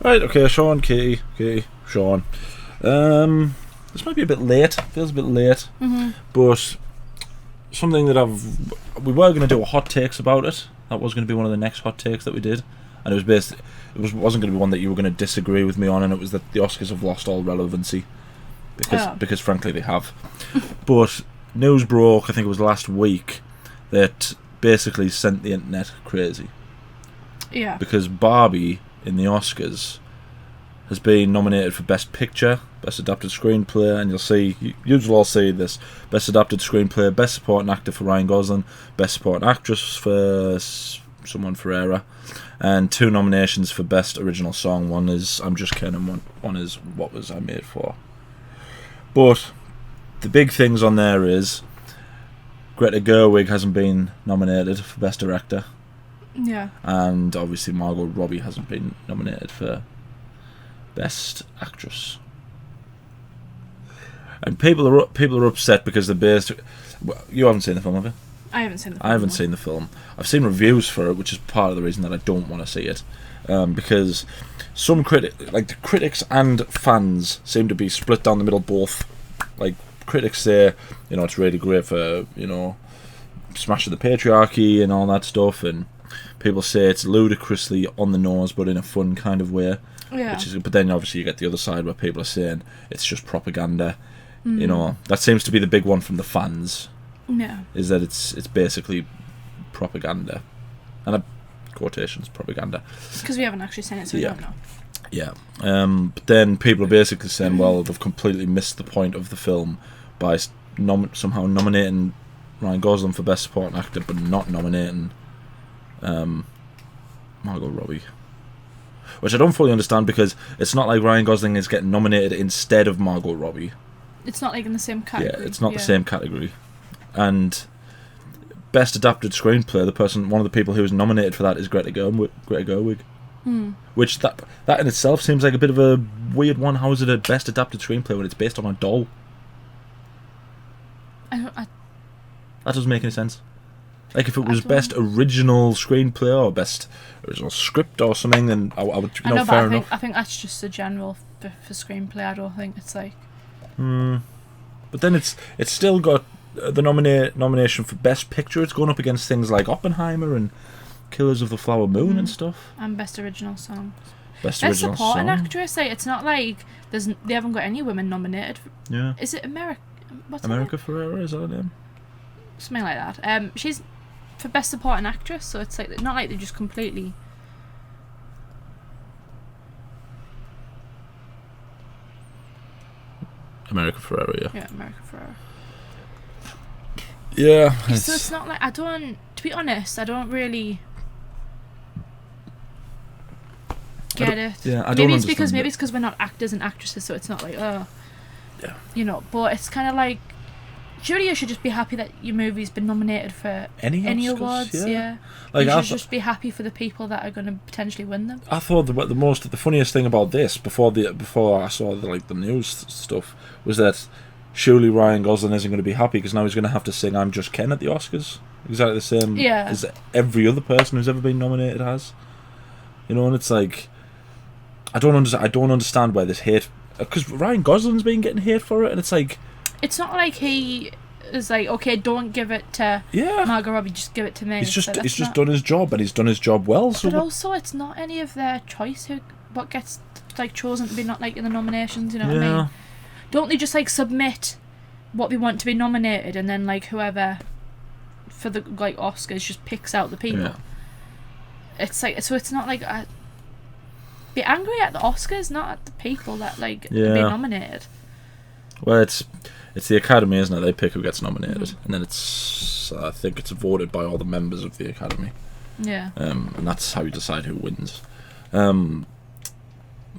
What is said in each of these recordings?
Right, okay, Sean, Katie, Sean. This might be a bit late. Feels a bit late, but something that we were going to do a hot takes about it. That was going to be one of the next hot takes that we did, and it wasn't going to be one that you were going to disagree with me on, and it was that the Oscars have lost all relevancy because frankly they have. But news broke, I think it was last week, that basically sent the internet crazy. Yeah. Because Barbie in the Oscars has been nominated for Best Picture, Best Adapted Screenplay, and you'll all see this: Best Adapted Screenplay, Best Supporting Actor for Ryan Gosling, Best Supporting Actress for someone Ferreira, and 2 nominations for Best Original Song. One is I'm Just Ken, and one is What Was I Made For. But the big things on there is Greta Gerwig hasn't been nominated for Best Director. Yeah. And obviously Margot Robbie hasn't been nominated for Best Actress. And people are upset because they're based. You haven't seen the film, have you? I haven't seen the film. I haven't seen the film. I've seen reviews for it, which is part of the reason that I don't want to see it. Because some the critics and fans seem to be split down the middle both. Like, critics say, it's really great for, smashing the patriarchy and all that stuff, and people say it's ludicrously on the nose but in a fun kind of way. Yeah. But then obviously you get the other side where people are saying it's just propaganda. That seems to be the big one from the fans. Yeah. Is that it's basically propaganda. And quotations, propaganda. Because we haven't actually seen it, so we don't know. Yeah. But then people are basically saying, well, they've completely missed the point of the film by somehow nominating Ryan Gosling for Best Supporting Actor but not nominating Margot Robbie. Which I don't fully understand, because it's not like Ryan Gosling is getting nominated instead of Margot Robbie. It's not like in the same category. Yeah, it's not the same category. And Best Adapted Screenplay, one of the people who was nominated for that is Greta Gerwig. Which that in itself seems like a bit of a weird one. How is it a Best Adapted Screenplay when it's based on a doll? That doesn't make any sense. Like, if it was Best Original Screenplay or Best Original Script or something, then I would, fair enough. I think that's just a general for screenplay. I don't think it's like... But then it's still got the nomination for Best Picture. It's going up against things like Oppenheimer and Killers of the Flower Moon and stuff. And Best Original Song. Best Supporting Actress. Like, it's not like they haven't got any women nominated. Yeah. Is it America? What's America Ferrera, is that her name? Something like that. She's for Best Supporting Actress, so it's like not like they just completely... America Ferrera, yeah. Yeah, America Ferrera. Yeah. So it's not like... to be honest, I don't really get it. Yeah, I don't understand. Maybe it's because we're not actors and actresses, so it's not like, Yeah. But it's kind of like... Surely you should just be happy that your movie's been nominated for any Oscars, awards. Yeah. Like, you should just be happy for the people that are going to potentially win them. I thought the funniest thing about this before I saw the news stuff was that surely Ryan Gosling isn't going to be happy because now he's going to have to sing "I'm Just Ken" at the Oscars, exactly the same as every other person who's ever been nominated has. And it's like, I don't understand why this hate, because Ryan Gosling's been getting hate for it, and it's like, it's not like he is like, okay, don't give it to Margot Robbie, just give it to me. He's just done his job, and he's done his job well. So but also, it's not any of their choice what gets like chosen to be not like in the nominations. You know what I mean? Don't they just like submit what they want to be nominated, and then like whoever for the like Oscars just picks out the people? Yeah. It's like, so it's not like be angry at the Oscars, not at the people that like be nominated. Well, it's the Academy, isn't it? They pick who gets nominated, and then I think it's voted by all the members of the Academy. Yeah. And that's how you decide who wins.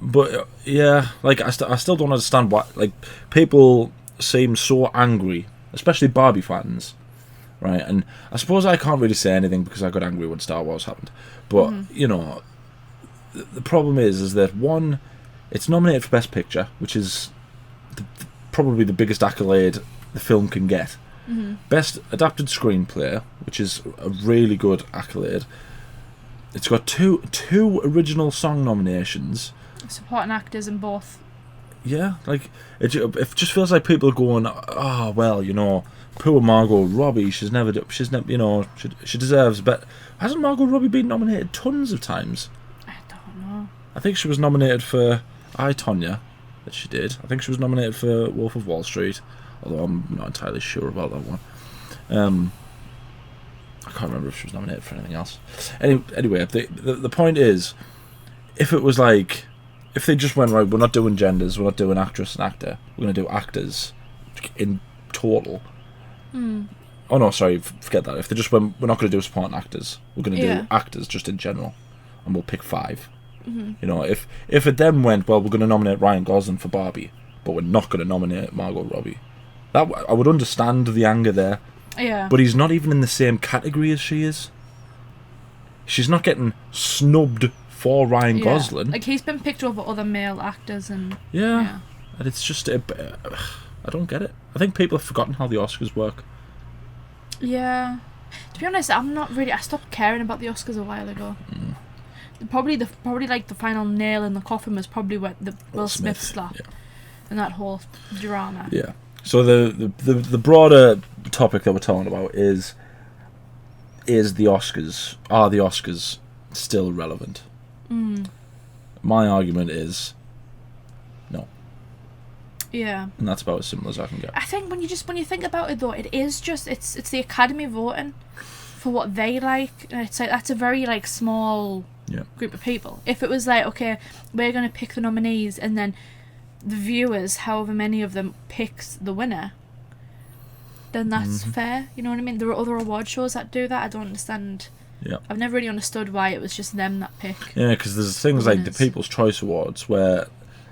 But yeah, like I still don't understand why. Like, people seem so angry, especially Barbie fans, right? And I suppose I can't really say anything because I got angry when Star Wars happened. But the problem is that one, it's nominated for Best Picture, which is probably the biggest accolade the film can get. Best adapted screenplay, which is a really good accolade. It's got two original song nominations. Supporting actors in both. Yeah, like it just feels like people are going, oh well, you know, poor Margot Robbie. She's never, you know, she deserves. But hasn't Margot Robbie been nominated tons of times? I don't know. I think she was nominated for I, Tonya, that she did. I think she was nominated for Wolf of Wall Street, although I'm not entirely sure about that one. I can't remember if she was nominated for anything else. Anyway, the point is, if it was like, if they just went, right, we're not doing genders, we're not doing actress and actor, we're going to do actors in total. Oh no, sorry, forget that. If they just went, we're not going to do supporting actors, we're going to do actors just in general, and we'll pick 5. You know, if it then went, well, we're going to nominate Ryan Gosling for Barbie, but we're not going to nominate Margot Robbie, that I would understand the anger there. Yeah. But he's not even in the same category as she is. She's not getting snubbed for Ryan Gosling. Like, he's been picked over other male actors and... Yeah. And it's just... I don't get it. I think people have forgotten how the Oscars work. Yeah. To be honest, I'm not really... I stopped caring about the Oscars a while ago. Probably like the final nail in the coffin was probably what the Will Smith slap. Yeah. And that whole drama. Yeah. So the broader topic that we're talking about is the Oscars. Are the Oscars still relevant? My argument is no. Yeah. And that's about as simple as I can get. I think when you think about it though, it is just it's the Academy voting for what they like, and it's like that's a very like small group of people. If it was like, okay, we're gonna pick the nominees and then the viewers, however many of them, picks the winner, then that's fair. You know what I mean? There are other award shows that do that. I don't understand. Yeah. I've never really understood why it was just them that pick. Yeah, because there's things like the People's Choice Awards where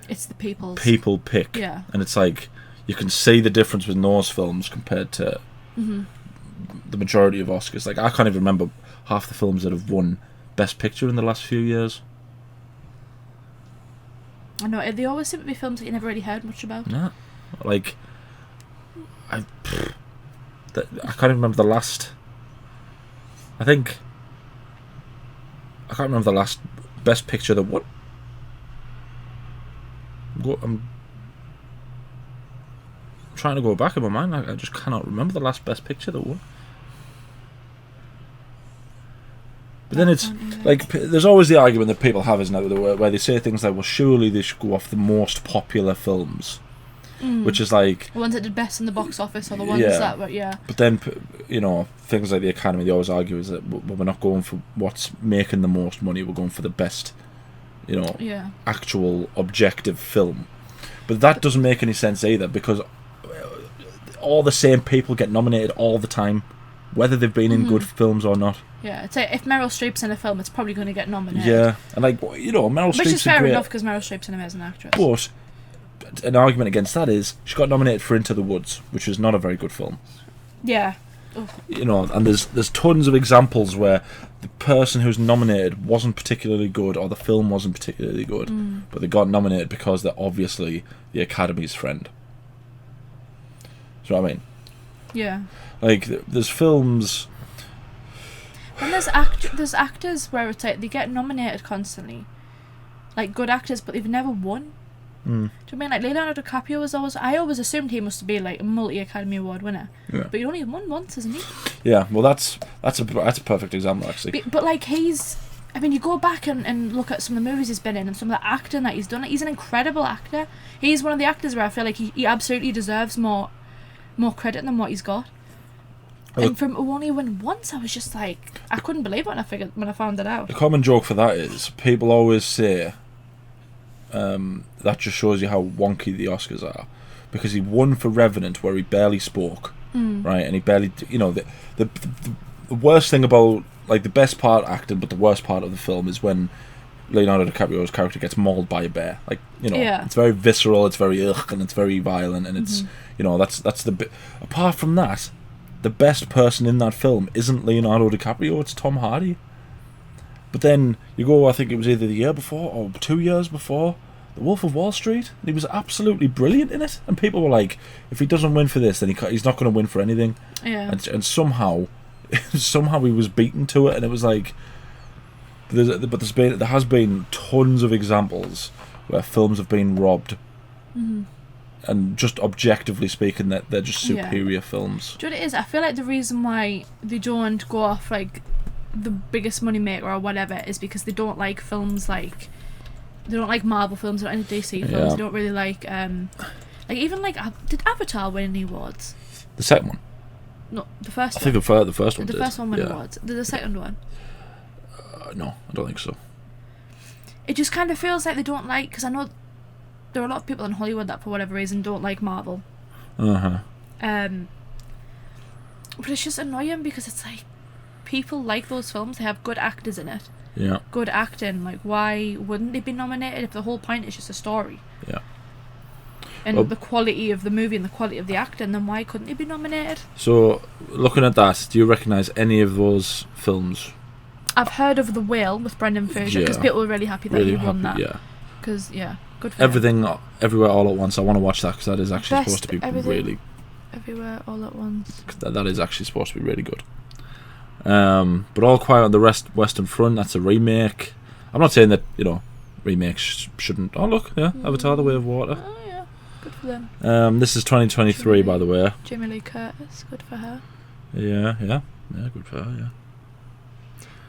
it's the people pick. Yeah. And it's like you can see the difference with those films compared to the majority of Oscars. Like I can't even remember half the films that have won Best Picture in the last few years. I know, they always seem to be films that you never really heard much about. Yeah. Like, I can't remember the last... I can't remember the last Best Picture that won. I'm trying to go back in my mind. I just cannot remember the last Best Picture that won. But then it's like there's always the argument that people have, isn't it, where they say things like, well, surely they should go off the most popular films, which is like the ones that did best in the box office or the ones that were But then, you know, things like the Academy, they always argue is that we're not going for what's making the most money, we're going for the best, you know, actual objective film. But that doesn't make any sense either, because all the same people get nominated all the time, whether they've been in good films or not. Yeah, it's like if Meryl Streep's in a film, it's probably going to get nominated. Yeah, and like, you know, Meryl Streep's which is fair great, enough because Meryl Streep's an amazing actress. But an argument against that is she got nominated for Into the Woods, which is not a very good film. Yeah. You know, and there's tons of examples where the person who's nominated wasn't particularly good, or the film wasn't particularly good, but they got nominated because they're obviously the Academy's friend. Do you know what I mean? Yeah. Like, there's films... And there's actors where it's like they get nominated constantly, like good actors, but they've never won. Do you know what I mean? Like Leonardo DiCaprio was always... I always assumed he must be like a multi-Academy Award winner. Yeah. But he only won once, isn't he? Yeah, well that's a perfect example, actually. But like he's... I mean, you go back and look at some of the movies he's been in and some of the acting that he's done. He's an incredible actor. He's one of the actors where I feel like he absolutely deserves more credit than what he's got. And from only win once, I was just like, I couldn't believe it when I found it out. The common joke for that is people always say that just shows you how wonky the Oscars are, because he won for Revenant where he barely spoke, right? And he barely, you know, the worst thing about, like, the best part acting, but the worst part of the film is when Leonardo DiCaprio's character gets mauled by a bear. Like, you know, it's very visceral, it's very and it's very violent, and it's, you know, that's the bit. Apart from that, the best person in that film isn't Leonardo DiCaprio, it's Tom Hardy. But then you go, I think it was either the year before or 2 years before, The Wolf of Wall Street. And he was absolutely brilliant in it. And people were like, if he doesn't win for this, then he's not going to win for anything. Yeah. And somehow he was beaten to it, and it was like. There has been tons of examples where films have been robbed. Mm-hmm. And just objectively speaking, that they're just superior films. Do you know what it is? I feel like the reason why they don't go off like the biggest money maker or whatever is because they don't like films like they don't like Marvel films or any DC films. Yeah. They don't really like even like did Avatar win any awards? The second one. No, the first. I think the first one. The first one won awards. Did the second one? No, I don't think so. It just kind of feels like they don't like, because I know there are a lot of people in Hollywood that for whatever reason don't like Marvel. But it's just annoying because it's like people like those films. They have good actors in it. Yeah. Good acting. Like, why wouldn't they be nominated if the whole point is just a story? Yeah. And the quality of the movie and the quality of the acting, then why couldn't they be nominated? So, looking at that, do you recognise any of those films? I've heard of The Whale with Brendan Fraser because people were really happy that he won that. Yeah. Because, good for Everything, Everywhere, All at Once. I want to watch that because that is actually supposed to be really. Everywhere, All at Once. That is actually supposed to be really good. But All Quiet on the Western Front. That's a remake. I'm not saying that remakes shouldn't. Oh look, Avatar: The Way of Water. Oh yeah, good for them. This is 2023, by the way. Jamie Lee Curtis, good for her. Yeah, good for her. Yeah.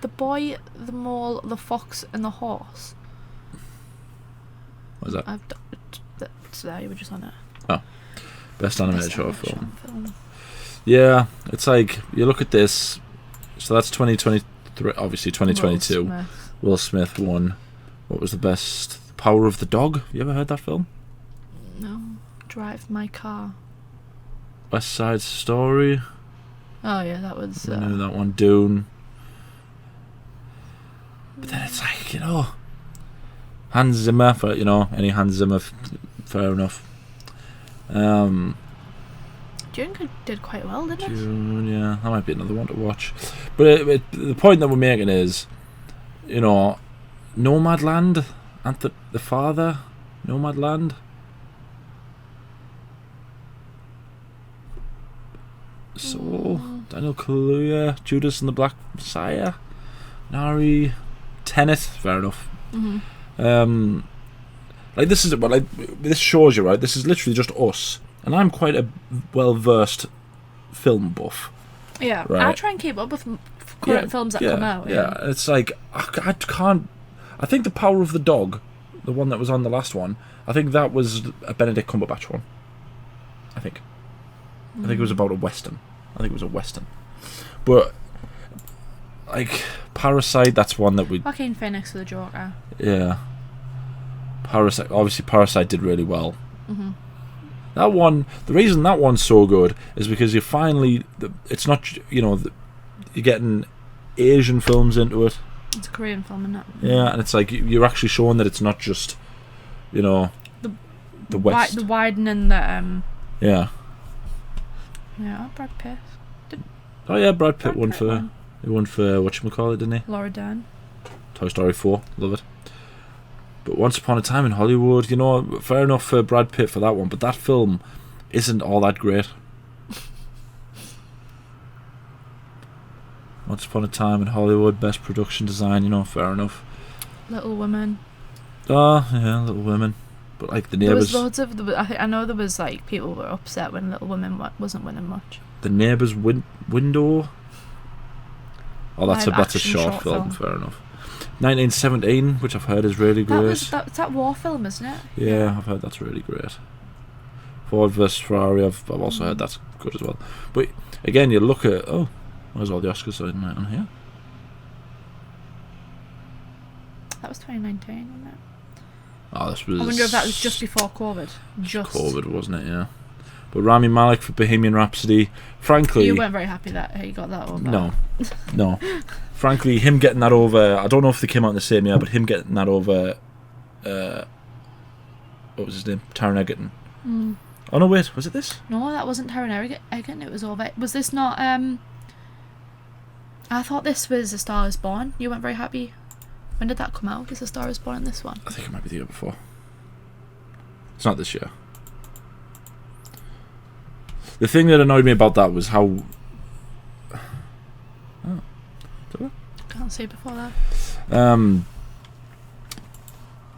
The Boy, the Mole, the Fox, and the Horse. What is that? That's there. You were just on it. Oh, best animated short film. Yeah, it's like you look at this. So that's 2023. Obviously, 2022. Will Smith won. What was the best? Power of the Dog. You ever heard that film? No. Drive My Car. West Side Story. Oh yeah, that was. I knew that one. Dune. But then it's like, Hans Zimmer, for any Hans Zimmer, fair enough. Dune did quite well, didn't it? Dune, yeah, that might be another one to watch. But the point that we're making is, Nomadland, and the father, Nomadland. So, Daniel Kaluuya, Judas and the Black Messiah, Nari, Tenet, fair enough. Mm-hmm. This shows you, right? This is literally just us, and I'm quite a well-versed film buff. Yeah, right? I try and keep up with current films that come out. Yeah, it's like I can't. I think The Power of the Dog, the one that was on the last one, I think that was a Benedict Cumberbatch one. I think it was about a western. I think it was a western, but. Like Parasite, that's one that we. Joaquin Phoenix for the Joker. Yeah. Parasite did really well. Mm-hmm. That one, the reason that one's so good is because it's not, you're getting Asian films into it. It's a Korean film, isn't it? Yeah, and it's like you're actually showing that it's not just, the West. The widening the. Yeah. Yeah, Brad Pitt. Brad Pitt won for. He won for whatchamacallit, didn't he? Laura Dern. Toy Story 4, love it. But Once Upon a Time in Hollywood, fair enough for Brad Pitt for that one, but that film isn't all that great. Once Upon a Time in Hollywood, best production design, fair enough. Little Women. Oh, yeah, Little Women. But like The Neighbours. There was loads of. I know there was like people were upset when Little Women wasn't winning much. The Neighbours Window. Oh, that's a short film, fair enough. 1917, which I've heard is really great. That's that war film, isn't it? Yeah, I've heard that's really great. Ford vs Ferrari, I've also heard that's good as well. But again, you look at where's all the Oscars on here? That was 2019, wasn't it? Oh, this was. I wonder if that was just before COVID. COVID, wasn't it? Yeah. But Rami Malek for Bohemian Rhapsody, frankly... You weren't very happy that he got that over. No. Frankly, him getting that over... I don't know if they came out in the same year, but him getting that over... what was his name? Taron Egerton. Mm. Oh, no, wait. Was it this? No, that wasn't Taron Egerton. It was over... Was this not... I thought this was A Star Is Born. You weren't very happy. When did that come out? Is A Star Is Born in this one? I think it might be the year before. It's not this year. The thing that annoyed me about that was how... Oh. Can't see before that.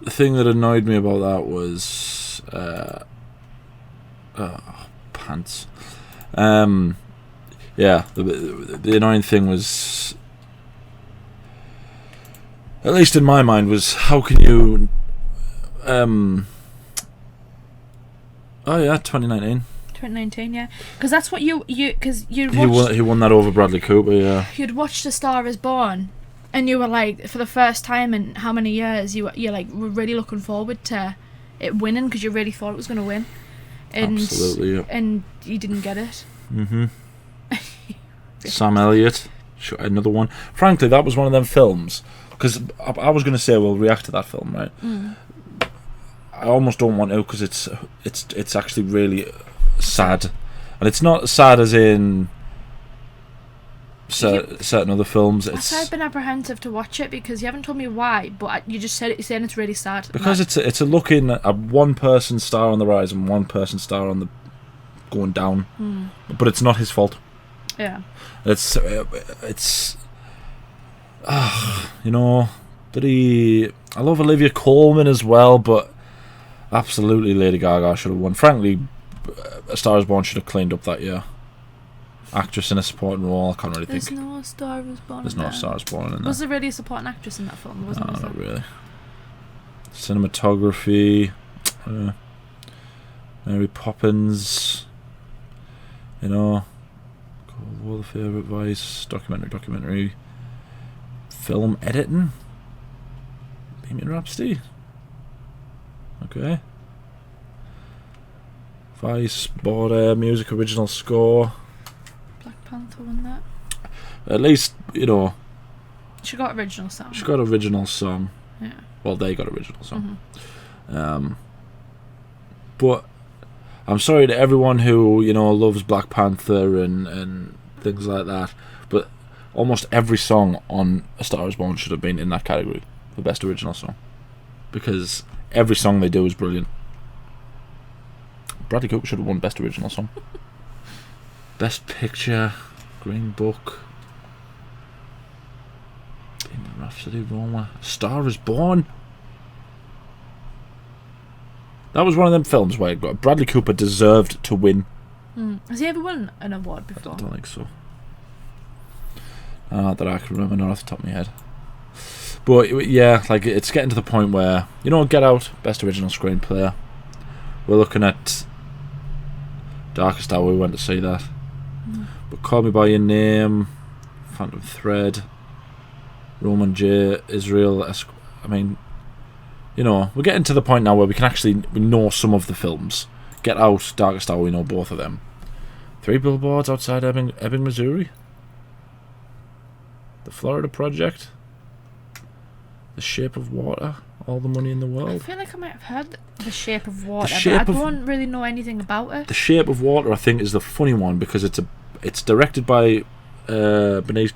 The thing that annoyed me about that was... pants. Yeah, the annoying thing was... At least in my mind, was how can you... Oh yeah, 2019. 2019, yeah. Because that's what you because you'd He watched... won that over Bradley Cooper, yeah. You'd watched A Star Is Born, and you were like, for the first time in how many years, you're like, were really looking forward to it winning, because you really thought it was going to win. And, absolutely, yeah. And you didn't get it. Mm-hmm. Sam Elliott, another one. Frankly, that was one of them films, because I was going to say we'll react to that film, right? I almost don't want to, because it's actually really sad, and it's not sad as in certain other films. I've been apprehensive to watch it because you haven't told me why, but you just said it. You're saying it's really sad because it's a looking at one person star on the rise and one person star on the going down, but it's not his fault. Yeah, it's you know, I love Olivia Colman as well, but absolutely Lady Gaga should have won. Frankly, A Star Is Born should have cleaned up that year. Actress in a supporting role, I can't really think. There's no Star Is Born. There's no Star Is Born in there. Was there really a supporting actress in that film? No, not really. Cinematography, Mary Poppins, you know, all the favourite Vice, documentary, film editing, Bohemian Rhapsody. Okay. Vice, Border, music, original score. Black Panther won that. At least, you know. She got original song. She got original song. Yeah. Well, they got original song. But I'm sorry to everyone who, you know, loves Black Panther and things like that. But almost every song on A Star Is Born should have been in that category for best original song, because every song they do is brilliant. Bradley Cooper should have won best original song. Best picture, Green Book, Bohemian Rhapsody, Roma, A Star Is Born. That was one of them films where Bradley Cooper deserved to win. Has he ever won an award before? I don't think so. Not that I can remember, not off the top of my head. But yeah, like, it's getting to the point where, you know, Get Out, best original screenplay. We're looking at Darkest Hour, we went to see that. But Call Me By Your Name, Phantom Thread, Roman J, Israel. I mean, you know, we're getting to the point now where we know some of the films. Get Out, Darkest Hour, we know both of them. 3 Billboards Outside Ebbing, Missouri. The Florida Project. The Shape of Water. All the Money in the World. I feel like I might have heard The Shape of Water, but I don't really know anything about it. The Shape of Water, I think, is the funny one, because it's directed by Benicio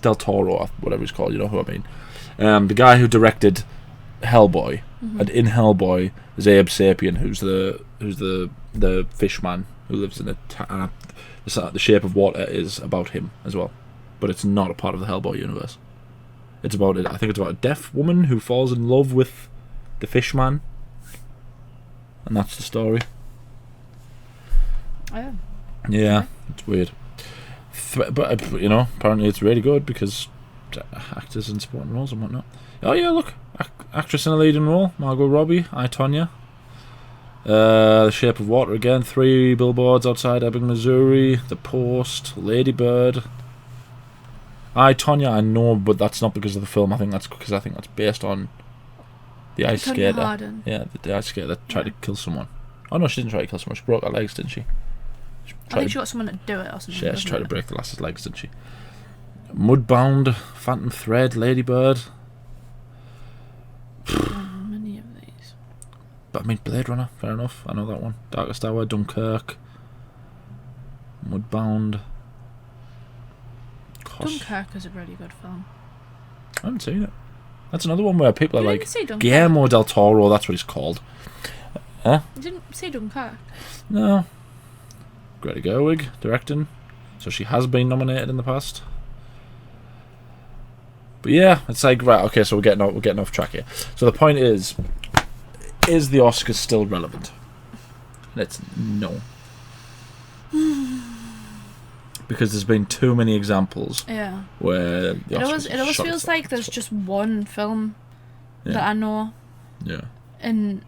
del Toro, whatever he's called. You know who I mean. The guy who directed Hellboy, and in Hellboy is Abe Sapien, who's the fish man who lives in the The Shape of Water is about him as well, but it's not a part of the Hellboy universe. I think it's about a deaf woman who falls in love with the fish man, and that's the story. Oh. Yeah, it's weird. But you know, apparently it's really good because actors in supporting roles and whatnot. Oh yeah, look, actress in a leading role, Margot Robbie, I, Tonya. The Shape of Water again, 3 Billboards Outside Ebbing, Missouri, The Post, Lady Bird. I, Tonya, I know, but that's not because of the film. I think that's based on the ice skater. Harden. Yeah, the ice skater that tried to kill someone. Oh no, she didn't try to kill someone. She broke her legs, didn't she? I think she got someone to do it or something. Yeah, she tried to break the lass's legs, didn't she? Mudbound, Phantom Thread, Lady Bird. Many of these. But I mean, Blade Runner, fair enough. I know that one. Darkest Hour, Dunkirk, Mudbound. Dunkirk is a really good film. I haven't seen it. That's another one where people are You like, didn't see Dunkirk. Guillermo del Toro, that's what he's called. Huh? You didn't see Dunkirk? No. Greta Gerwig, directing. So she has been nominated in the past. But yeah, it's like, right, okay, so we're getting off track here. So the point is the Oscars still relevant? And it's no. Because there's been too many examples where the Oscars it always feels like there's just one film that I know. Yeah. And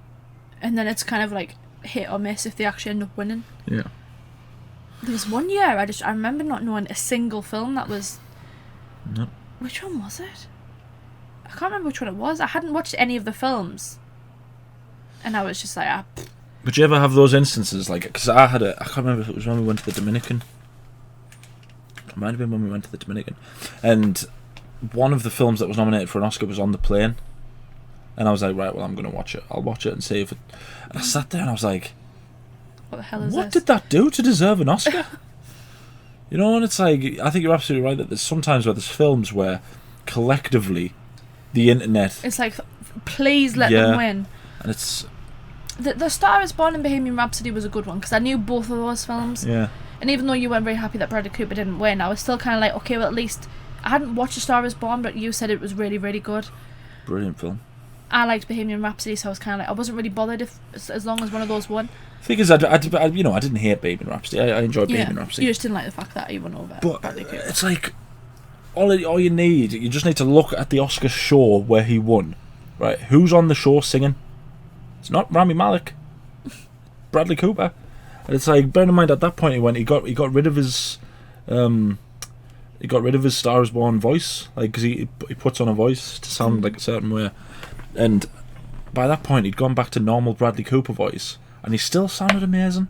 then it's kind of like hit or miss if they actually end up winning. Yeah. There was one year I remember not knowing a single film that was. No. Which one was it? I can't remember which one it was. I hadn't watched any of the films, and I was just like, But you ever have those instances, like, because I can't remember if it was when we went to the Dominican. It might have been when we went to the Dominican, and one of the films that was nominated for an Oscar was on the plane, and I was like, right, well, I'm going to watch it. I'll watch it and see if it. And I sat there and I was like, what the hell is what this? did that do to deserve an Oscar? You know, and it's like, I think you're absolutely right that there's sometimes where there's films where collectively the internet. It's like, please let them win. And it's. The Star is Born and Bohemian Rhapsody was a good one because I knew both of those films. Yeah. And even though you weren't very happy that Bradley Cooper didn't win, I was still kind of like, okay, well, at least I hadn't watched A Star is Born, but you said it was really, really good. Brilliant film. I liked Bohemian Rhapsody, so I was kind of like, I wasn't really bothered as long as one of those won. The thing is, I didn't hate Bohemian Rhapsody. I enjoyed Bohemian Rhapsody. You just didn't like the fact that he won over Bradley Cooper. It's like, all you just need to look at the Oscar show where he won. Right? Who's on the show singing? It's not Rami Malek. Bradley Cooper. And it's like, bear in mind, at that point he got rid of his Star is Born voice, like, because he puts on a voice to sound like a certain way, and by that point he'd gone back to normal Bradley Cooper voice, and he still sounded amazing.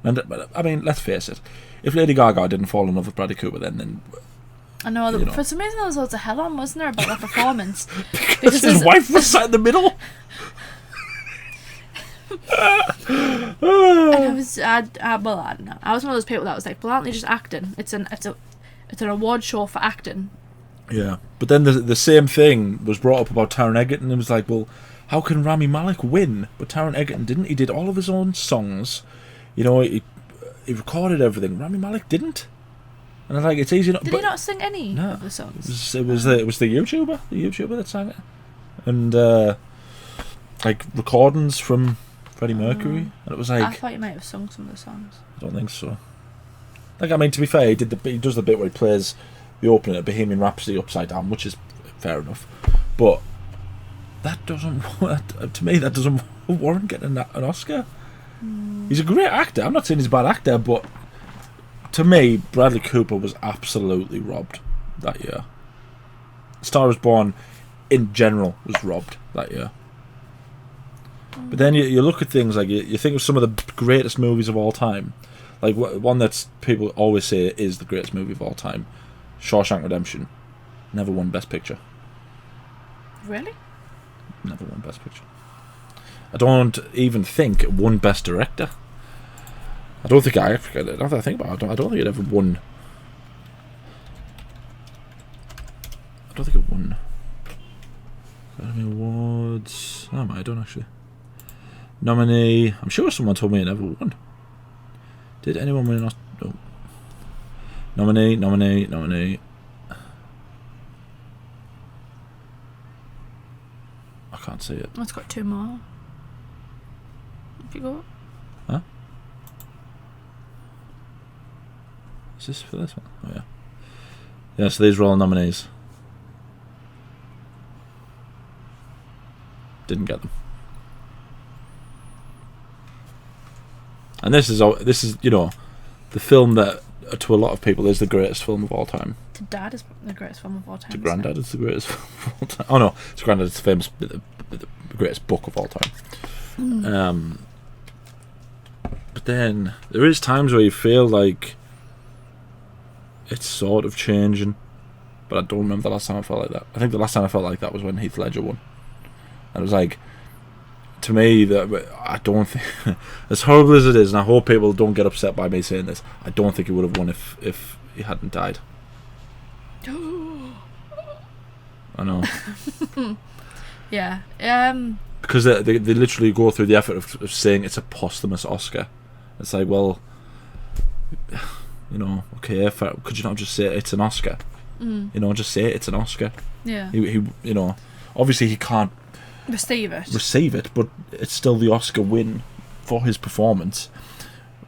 And I mean, let's face it, if Lady Gaga didn't fall in love with Bradley Cooper, then I know that for some reason there was loads of hell on, wasn't there, about that performance? because his wife was sat in the middle. And I don't know. I was one of those people that was like, bluntly just acting. It's an award show for acting. Yeah, but then the same thing was brought up about Taron Egerton. It was like, well, how can Rami Malek win? But Taron Egerton didn't. He did all of his own songs. You know, he recorded everything. Rami Malek didn't. And I was like, it's easy. Did he not sing any of the songs? It was the YouTuber that sang it, and like recordings from Freddie Mercury, and it was like, I thought you might have sung some of the songs. I don't think so. Like, I mean, to be fair, he does the bit where he plays the opening of Bohemian Rhapsody upside down, which is fair enough, but that doesn't, to me, that doesn't warrant getting an Oscar. He's a great actor. I'm not saying he's a bad actor, but to me, Bradley Cooper was absolutely robbed that year. Star is Born, in general, was robbed that year. But then you look at things like, you think of some of the greatest movies of all time. Like, one that people always say is the greatest movie of all time, Shawshank Redemption, never won Best Picture. Really? Never won Best Picture. I don't even think it won Best Director. I don't think I think about it, I don't think it ever won. I don't think it won Academy Awards. Oh, I don't actually. Nominee. I'm sure someone told me it never won. Did anyone win? No. Nominee. I can't see it. It's got two more. If you go. Huh? Is this for this one? Oh yeah. Yeah, so these are all nominees. Didn't get them. And this is you know, the film that to a lot of people is the greatest film of all time. To Dad is the greatest film of all time. To Grandad it's the greatest film of all time. Oh no, to Grandad it's the greatest book of all time. But then there is times where you feel like it's sort of changing, but I don't remember the last time I felt like that. I think the last time I felt like that was when Heath Ledger won, and it was like, to me, that I don't think, as horrible as it is, and I hope people don't get upset by me saying this, I don't think he would have won if he hadn't died. I know. Yeah. Because they literally go through the effort of saying it's a posthumous Oscar. It's like, well, you know, okay, could you not just say it's an Oscar? You know, just say it's an Oscar. Yeah. He you know, obviously he can't receive it, but it's still the Oscar win for his performance.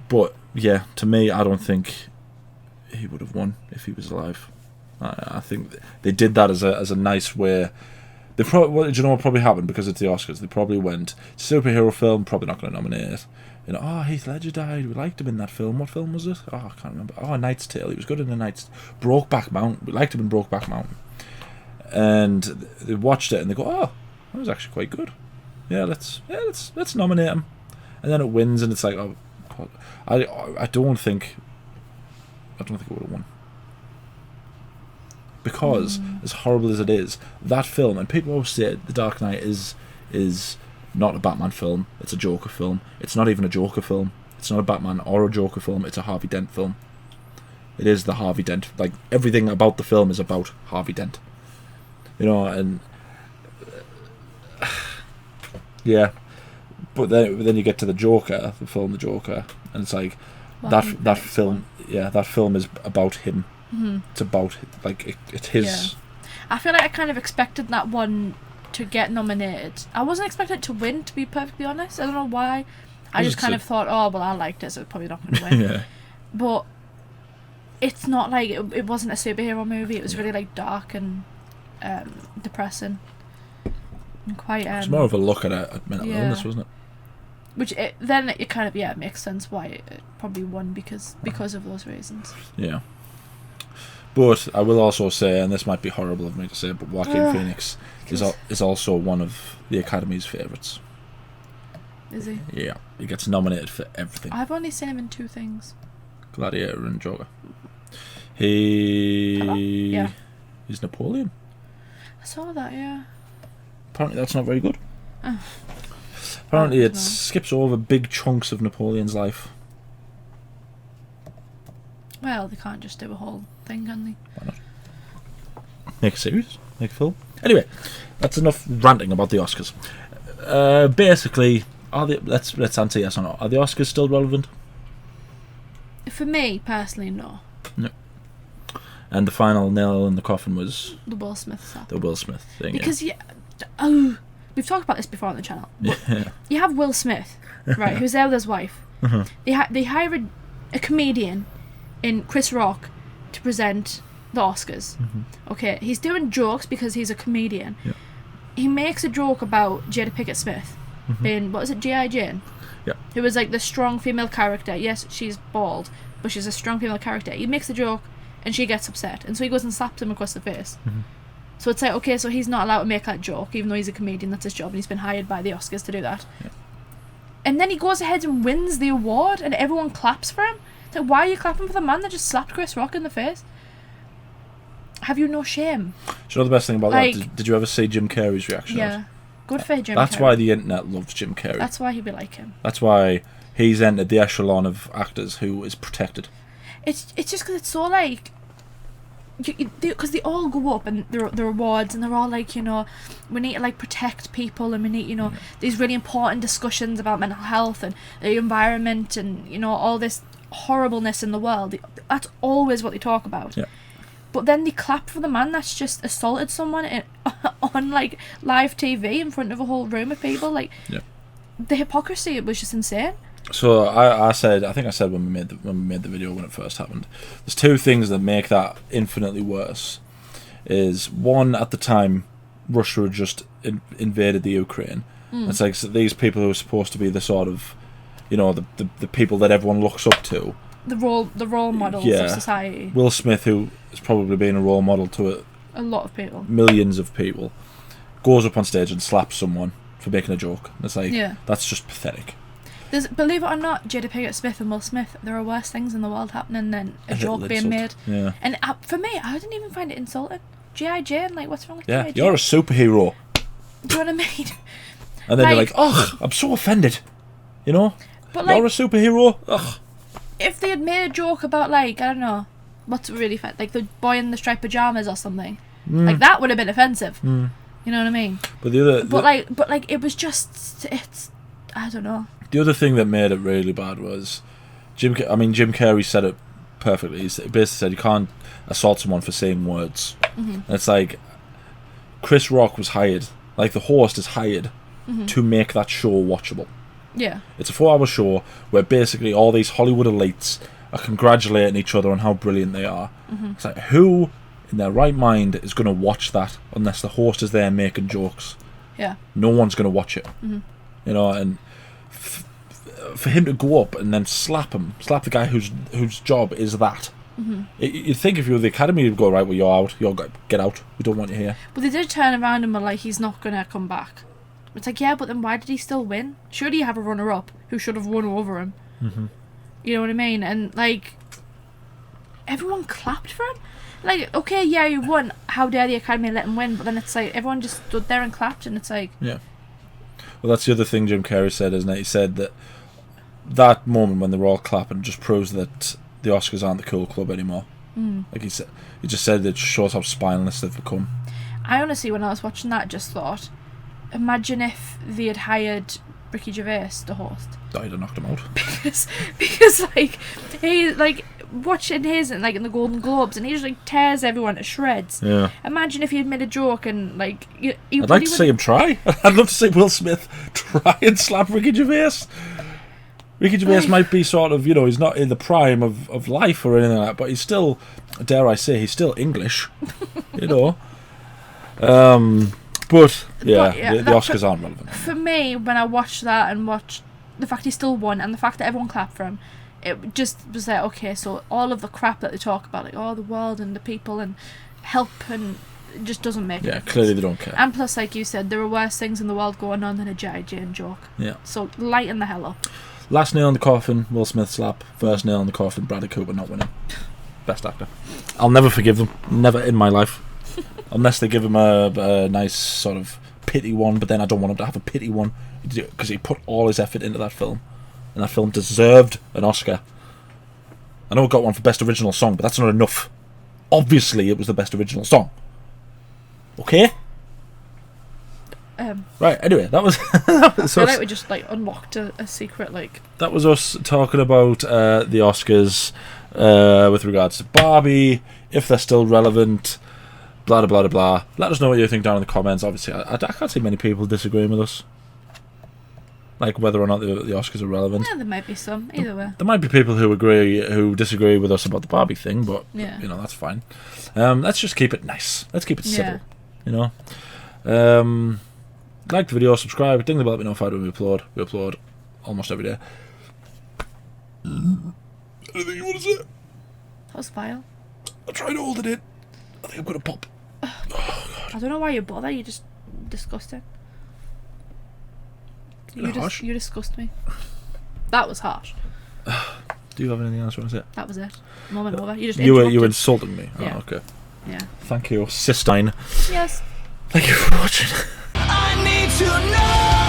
But yeah, to me, I don't think he would have won if he was alive. I think they did that as a nice way. They probably, do you know what probably happened? Because it's the Oscars, they probably went, superhero film, probably not going to nominate it. You know, oh, Heath Ledger died, we liked him in that film. What film was it? Oh, I can't remember. Oh, A Knight's Tale, he was good in A Knight's... Brokeback Mountain, we liked him in Brokeback Mountain. And they watched it and they go, oh, that was actually quite good. Yeah, let's nominate him. And then it wins and it's like, oh, God. I don't think it would have won. Because, as horrible as it is, that film, and people always say The Dark Knight is not a Batman film, it's a Joker film. It's not even a Joker film. It's not a Batman or a Joker film, it's a Harvey Dent film. It is the Harvey Dent. Like, everything about the film is about Harvey Dent. You know, and... yeah. But then you get to the Joker, the film The Joker, and it's like, that film is about him. It's about, like, it's his... Yeah. I feel like I kind of expected that one to get nominated. I wasn't expecting it to win, to be perfectly honest. I don't know why. I just kind of thought, oh, well, I liked it, so it's probably not going to win. Yeah. But it's not like... It wasn't a superhero movie. It was really, like, dark and depressing. And quite... it's more of a look at mental illness, wasn't it? Which then it kind of it makes sense why it probably won because of those reasons. Yeah. But I will also say, and this might be horrible of me to say, but Joaquin Phoenix is also one of the Academy's favourites. Is he? Yeah, he gets nominated for everything. I've only seen him in two things. Gladiator and Joker. He's Napoleon. I saw that, yeah. Apparently that's not very good. Apparently it skips over big chunks of Napoleon's life. Well, they can't just do a whole thing, can they? Why not? Make a series, make a film. Anyway, that's enough ranting about the Oscars. Basically, let's answer yes or no. Are the Oscars still relevant? For me, personally, no. No. And the final nail in the coffin was the Will Smith stuff. The Will Smith thing. Because we've talked about this before on the channel. Yeah. You have Will Smith, right, who's there with his wife. They hired a comedian in Chris Rock to present the Oscars. Okay, he's doing jokes because he's a comedian. Yeah. He makes a joke about Jada Pinkett Smith in, what is it, G.I. Jane? Yeah. Who was like the strong female character. Yes, she's bald, but she's a strong female character. He makes a joke and she gets upset, and so he goes and slaps him across the face. So it's like, okay, so he's not allowed to make that joke, even though he's a comedian, that's his job, and he's been hired by the Oscars to do that. Yeah. And then he goes ahead and wins the award, and everyone claps for him. It's like, why are you clapping for the man that just slapped Chris Rock in the face? Have you no shame? Do you know the best thing about that? Did you ever see Jim Carrey's reaction? Yeah. Good for Jim Carrey. That's why the internet loves Jim Carrey. That's why he'd be like him. That's why he's entered the echelon of actors who is protected. It's just because it's so like... Because they all go up and their awards and they're all like, you know, we need to like protect people and we need, you know, these really important discussions about mental health and the environment and, you know, all this horribleness in the world. That's always what they talk about. Yeah. But then they clap for the man that's just assaulted someone on like live TV in front of a whole room of people. Like, the hypocrisy was just insane. So I think I said when we made the video when it first happened, there's two things that make that infinitely worse. Is one, at the time, Russia had just invaded the Ukraine. It's like, so these people who are supposed to be the sort of, you know, the people that everyone looks up to, the role models of society. Will Smith, who has probably been a role model to a lot of people, millions of people, goes up on stage and slaps someone for making a joke. It's like, that's just pathetic. Believe it or not, Jada Pinkett Smith and Will Smith, there are worse things in the world happening than a joke being made. Yeah. And for me, I didn't even find it insulting. G.I. Jane, like, what's wrong with G.I. Jane? You're a superhero. Do you know what I mean? And then you're like, ugh, I'm so offended. You know? But you're a superhero. Ugh. If they had made a joke about, like, I don't know, what's really fun, like the boy in the striped pajamas or something, Like that would have been offensive. You know what I mean? But it was just I don't know. The other thing that made it really bad was Jim Carrey said it perfectly. He basically said you can't assault someone for saying words. And it's like Chris Rock was hired, like the host is hired to make that show watchable. Yeah. It's a 4-hour show where basically all these Hollywood elites are congratulating each other on how brilliant they are. It's like, who in their right mind is going to watch that unless the host is there making jokes? Yeah. No one's going to watch it. You know, and for him to go up and then slap the guy whose job is that. You'd think if you were the Academy, you'd go, right, well, you're out. Get out. We don't want you here. But they did turn around and were like, he's not going to come back. It's like, yeah, but then why did he still win? Surely you have a runner-up who should have won over him. You know what I mean? And, like, everyone clapped for him. Like, okay, yeah, you won. How dare the Academy let him win? But then it's like, everyone just stood there and clapped, and it's like... Yeah. Well, that's the other thing Jim Carrey said, isn't it? He said that moment when they were all clapping just proves that the Oscars aren't the cool club anymore. Like he just said it just shows how spineless they've become. I honestly, when I was watching that, just thought, imagine if they had hired Ricky Gervais to host. I'd have knocked him out. because like he watching his in the Golden Globes, and he just like tears everyone to shreds. Yeah. Imagine if he had made a joke and like I'd like to see him try. I'd love to see Will Smith try and slap Ricky Gervais. Ricky Gervais might be sort of, you know, he's not in the prime of life or anything like that, but he's still, dare I say, he's still English, you know. But the Oscars aren't relevant. For me, when I watched that and watched the fact he still won and the fact that everyone clapped for him, it just was like, okay, so all of the crap that they talk about, like, oh, the world and the people and help, and it just doesn't make Yeah, clearly they don't care. And plus, like you said, there are worse things in the world going on than a G.I. Jane joke. Yeah. So lighten the hell up. Last nail in the coffin, Will Smith slap. First nail in the coffin, Bradley Cooper not winning. Best actor. I'll never forgive them. Never in my life. Unless they give him a nice sort of pity one, but then I don't want him to have a pity one because he put all his effort into that film, and that film deserved an Oscar. I know it got one for Best Original Song, but that's not enough. Obviously, it was the Best Original Song. Okay? Right, anyway, that was... I feel like we just unlocked a secret, That was us talking about the Oscars with regards to Barbie, if they're still relevant, blah, blah, blah, blah. Let us know what you think down in the comments. Obviously, I can't see many people disagreeing with us. Whether or not the Oscars are relevant. Yeah, there might be some, either way. There might be people who disagree with us about the Barbie thing, but, you know, that's fine. Let's just keep it nice. Let's keep it civil, you know. Like the video, subscribe, ding the bell, let me know if I do we upload. We upload almost every day. Anything you want to say? That was vile. I tried to hold it in. I think I'm going to pop. Oh, God. I don't know why you bother, you're just disgusting. You disgust me. That was harsh. Do you have anything else you want to say? That was it. Moment over. You insulted me. Yeah. Oh, okay. Yeah. Thank you, Sistine. Yes. Thank you for watching. I need to know.